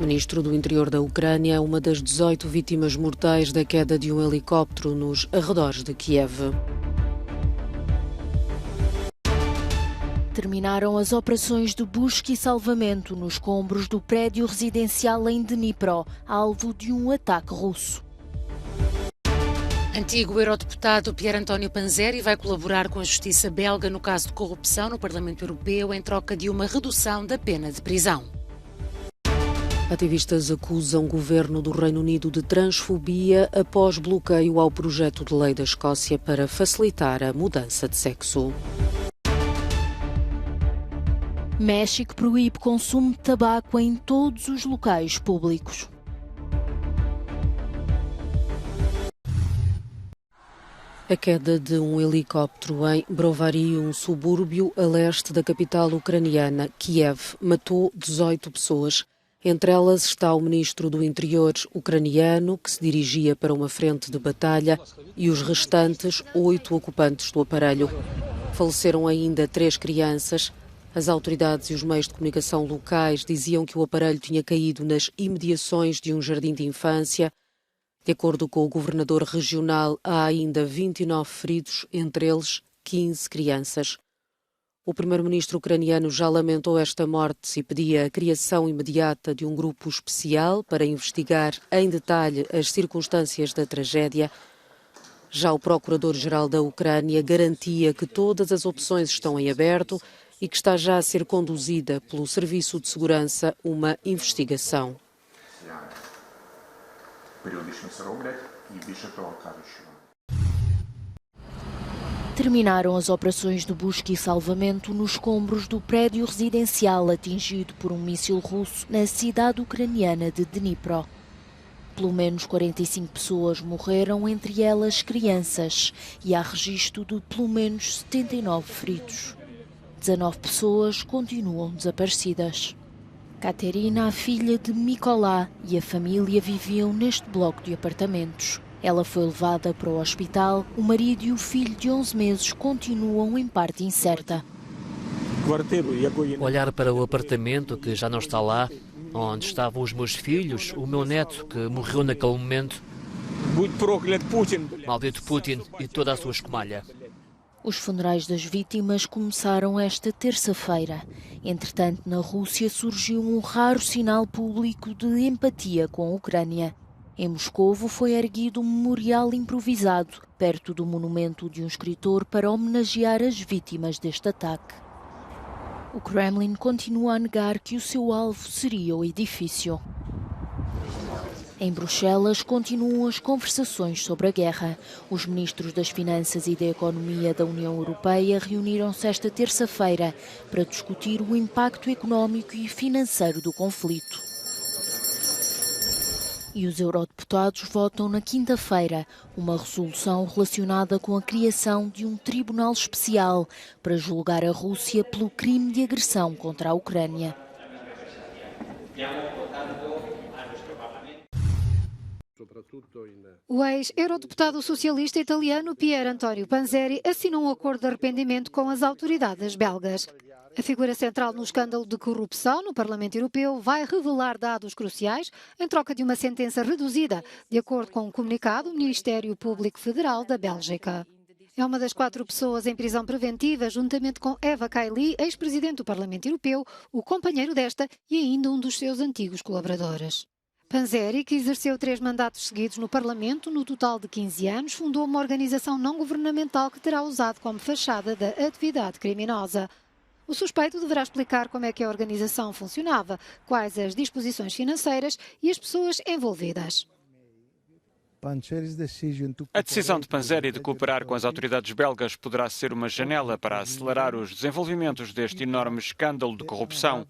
Ministro do Interior da Ucrânia é uma das 18 vítimas mortais da queda de um helicóptero nos arredores de Kiev. Terminaram as operações de busca e salvamento nos escombros do prédio residencial em Dnipro, alvo de um ataque russo. Antigo eurodeputado Pier António Panzeri vai colaborar com a justiça belga no caso de corrupção no Parlamento Europeu em troca de uma redução da pena de prisão. Ativistas acusam o governo do Reino Unido de transfobia após bloqueio ao projeto de lei da Escócia para facilitar a mudança de sexo. México proíbe consumo de tabaco em todos os locais públicos. A queda de um helicóptero em Brovary, um subúrbio a leste da capital ucraniana, Kiev, matou 18 pessoas. Entre elas está o ministro do Interior ucraniano, que se dirigia para uma frente de batalha, e os restantes 8 ocupantes do aparelho. Faleceram ainda 3 crianças. As autoridades e os meios de comunicação locais diziam que o aparelho tinha caído nas imediações de um jardim de infância. De acordo com o governador regional, há ainda 29 feridos, entre eles 15 crianças. O primeiro-ministro ucraniano já lamentou esta morte e pedia a criação imediata de um grupo especial para investigar em detalhe as circunstâncias da tragédia. Já o procurador-geral da Ucrânia garantia que todas as opções estão em aberto e que está já a ser conduzida pelo Serviço de Segurança uma investigação. Terminaram as operações de busca e salvamento nos escombros do prédio residencial atingido por um míssil russo na cidade ucraniana de Dnipro. Pelo menos 45 pessoas morreram, entre elas crianças, e há registro de pelo menos 79 feridos. 19 pessoas continuam desaparecidas. Katerina, a filha de Mikolá, e a família viviam neste bloco de apartamentos. Ela foi levada para o hospital. O marido e o filho de 11 meses continuam em parte incerta. Olhar para o apartamento que já não está lá, onde estavam os meus filhos, o meu neto que morreu naquele momento. Maldito Putin e toda a sua escumalha. Os funerais das vítimas começaram esta terça-feira. Entretanto, na Rússia surgiu um raro sinal público de empatia com a Ucrânia. Em Moscovo foi erguido um memorial improvisado, perto do monumento de um escritor para homenagear as vítimas deste ataque. O Kremlin continua a negar que o seu alvo seria o edifício. Em Bruxelas continuam as conversações sobre a guerra. Os ministros das Finanças e da Economia da União Europeia reuniram-se esta terça-feira para discutir o impacto económico e financeiro do conflito. E os eurodeputados votam na quinta-feira uma resolução relacionada com a criação de um tribunal especial para julgar a Rússia pelo crime de agressão contra a Ucrânia. O ex-eurodeputado socialista italiano Pier António Panzeri assinou um acordo de arrependimento com as autoridades belgas. A figura central no escândalo de corrupção no Parlamento Europeu vai revelar dados cruciais em troca de uma sentença reduzida, de acordo com um comunicado do Ministério Público Federal da Bélgica. É uma das 4 pessoas em prisão preventiva, juntamente com Eva Kaili, ex-presidente do Parlamento Europeu, o companheiro desta e ainda um dos seus antigos colaboradores. Panzeri, que exerceu 3 mandatos seguidos no Parlamento, no total de 15 anos, fundou uma organização não governamental que terá usado como fachada da atividade criminosa. O suspeito deverá explicar como é que a organização funcionava, quais as disposições financeiras e as pessoas envolvidas. A decisão de Panzeri de cooperar com as autoridades belgas poderá ser uma janela para acelerar os desenvolvimentos deste enorme escândalo de corrupção.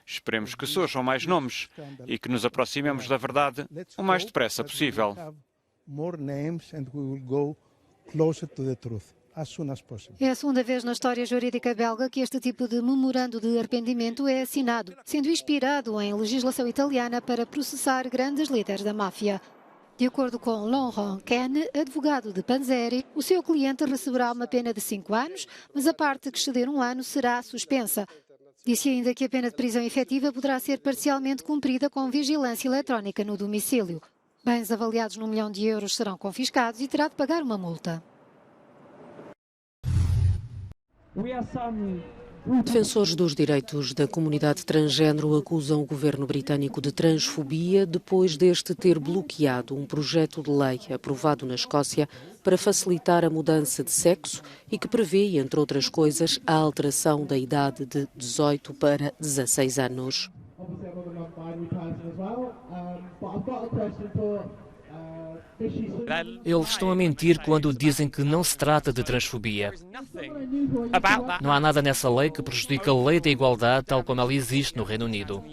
Esperemos que surjam mais nomes e que nos aproximemos da verdade o mais depressa possível. É a segunda vez na história jurídica belga que este tipo de memorando de arrependimento é assinado, sendo inspirado em legislação italiana para processar grandes líderes da máfia. De acordo com Laurent Ken, advogado de Panzeri, o seu cliente receberá uma pena de 5 anos, mas a parte que exceder 1 ano será suspensa. Disse ainda que a pena de prisão efetiva poderá ser parcialmente cumprida com vigilância eletrónica no domicílio. Bens avaliados num milhão de euros serão confiscados e terá de pagar uma multa. Defensores dos direitos da comunidade transgênero acusam o governo britânico de transfobia depois deste ter bloqueado um projeto de lei aprovado na Escócia para facilitar a mudança de sexo e que prevê, entre outras coisas, a alteração da idade de 18 para 16 anos. Eles estão a mentir quando dizem que não se trata de transfobia. Não há nada nessa lei que prejudique a lei da igualdade tal como ela existe no Reino Unido.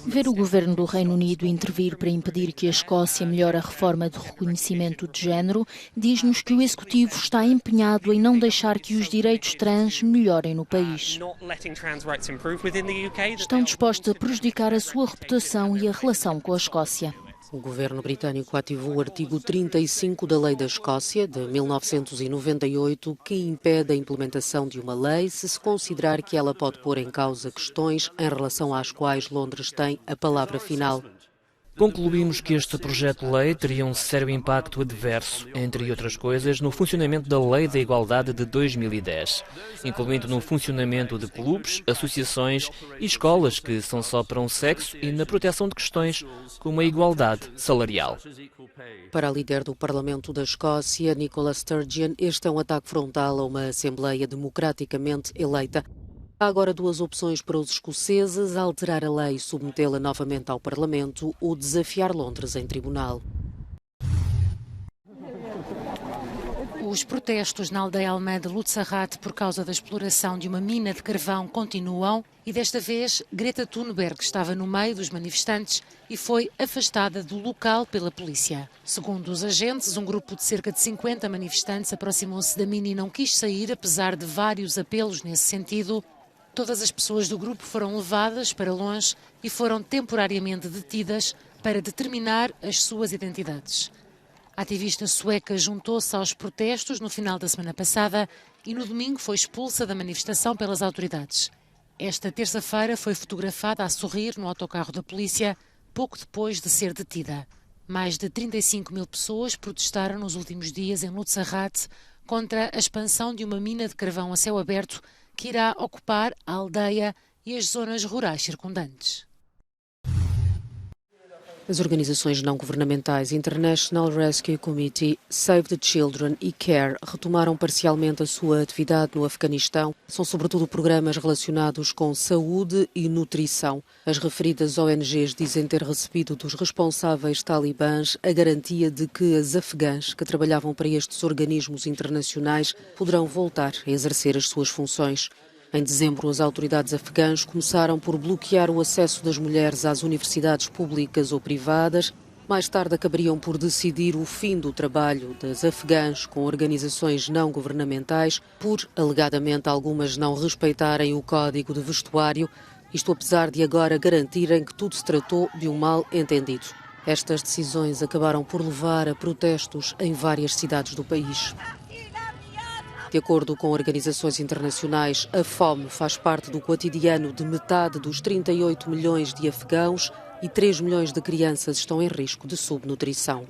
Ver o governo do Reino Unido intervir para impedir que a Escócia melhore a reforma de reconhecimento de género diz-nos que o Executivo está empenhado em não deixar que os direitos trans melhorem no país. Estão dispostos a prejudicar a sua reputação e a relação com a Escócia. O governo britânico ativou o artigo 35 da Lei da Escócia, de 1998, que impede a implementação de uma lei se considerar que ela pode pôr em causa questões em relação às quais Londres tem a palavra final. Concluímos que este projeto de lei teria um sério impacto adverso, entre outras coisas, no funcionamento da Lei da Igualdade de 2010, incluindo no funcionamento de clubes, associações e escolas que são só para um sexo e na proteção de questões como a igualdade salarial. Para a líder do Parlamento da Escócia, Nicola Sturgeon, este é um ataque frontal a uma Assembleia democraticamente eleita. Há agora duas opções para os escoceses: alterar a lei e submetê-la novamente ao Parlamento ou desafiar Londres em tribunal. Os protestos na aldeia alemã de Lutzerat por causa da exploração de uma mina de carvão continuam e desta vez Greta Thunberg estava no meio dos manifestantes e foi afastada do local pela polícia. Segundo os agentes, um grupo de cerca de 50 manifestantes aproximou-se da mina e não quis sair, apesar de vários apelos nesse sentido. Todas as pessoas do grupo foram levadas para longe e foram temporariamente detidas para determinar as suas identidades. A ativista sueca juntou-se aos protestos no final da semana passada e no domingo foi expulsa da manifestação pelas autoridades. Esta terça-feira foi fotografada a sorrir no autocarro da polícia, pouco depois de ser detida. Mais de 35 mil pessoas protestaram nos últimos dias em Lutzerat contra a expansão de uma mina de carvão a céu aberto que irá ocupar a aldeia e as zonas rurais circundantes. As organizações não-governamentais International Rescue Committee, Save the Children e CARE retomaram parcialmente a sua atividade no Afeganistão. São sobretudo programas relacionados com saúde e nutrição. As referidas ONGs dizem ter recebido dos responsáveis talibãs a garantia de que as afegãs que trabalhavam para estes organismos internacionais poderão voltar a exercer as suas funções. Em dezembro, as autoridades afegãs começaram por bloquear o acesso das mulheres às universidades públicas ou privadas. Mais tarde, acabariam por decidir o fim do trabalho das afegãs com organizações não-governamentais por, alegadamente, algumas não respeitarem o código de vestuário, isto apesar de agora garantirem que tudo se tratou de um mal-entendido. Estas decisões acabaram por levar a protestos em várias cidades do país. De acordo com organizações internacionais, a fome faz parte do cotidiano de metade dos 38 milhões de afegãos e 3 milhões de crianças estão em risco de subnutrição.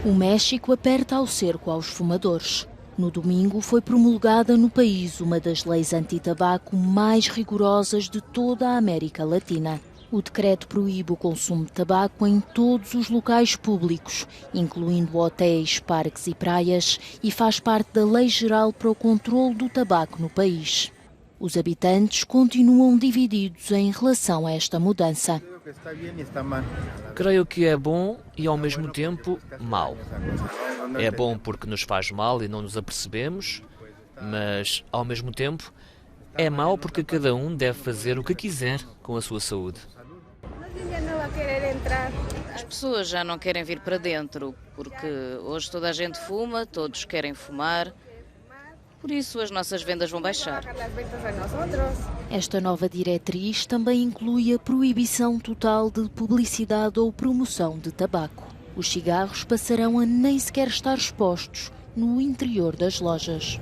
O México aperta ao cerco aos fumadores. No domingo foi promulgada no país uma das leis anti-tabaco mais rigorosas de toda a América Latina. O decreto proíbe o consumo de tabaco em todos os locais públicos, incluindo hotéis, parques e praias, e faz parte da Lei Geral para o Controlo do Tabaco no país. Os habitantes continuam divididos em relação a esta mudança. Creio que é bom e, ao mesmo tempo, mau. É bom porque nos faz mal e não nos apercebemos, mas, ao mesmo tempo, é mau porque cada um deve fazer o que quiser com a sua saúde. As pessoas já não querem vir para dentro, porque hoje toda a gente fuma, todos querem fumar, por isso as nossas vendas vão baixar. Esta nova diretriz também inclui a proibição total de publicidade ou promoção de tabaco. Os cigarros passarão a nem sequer estar expostos, no interior das lojas.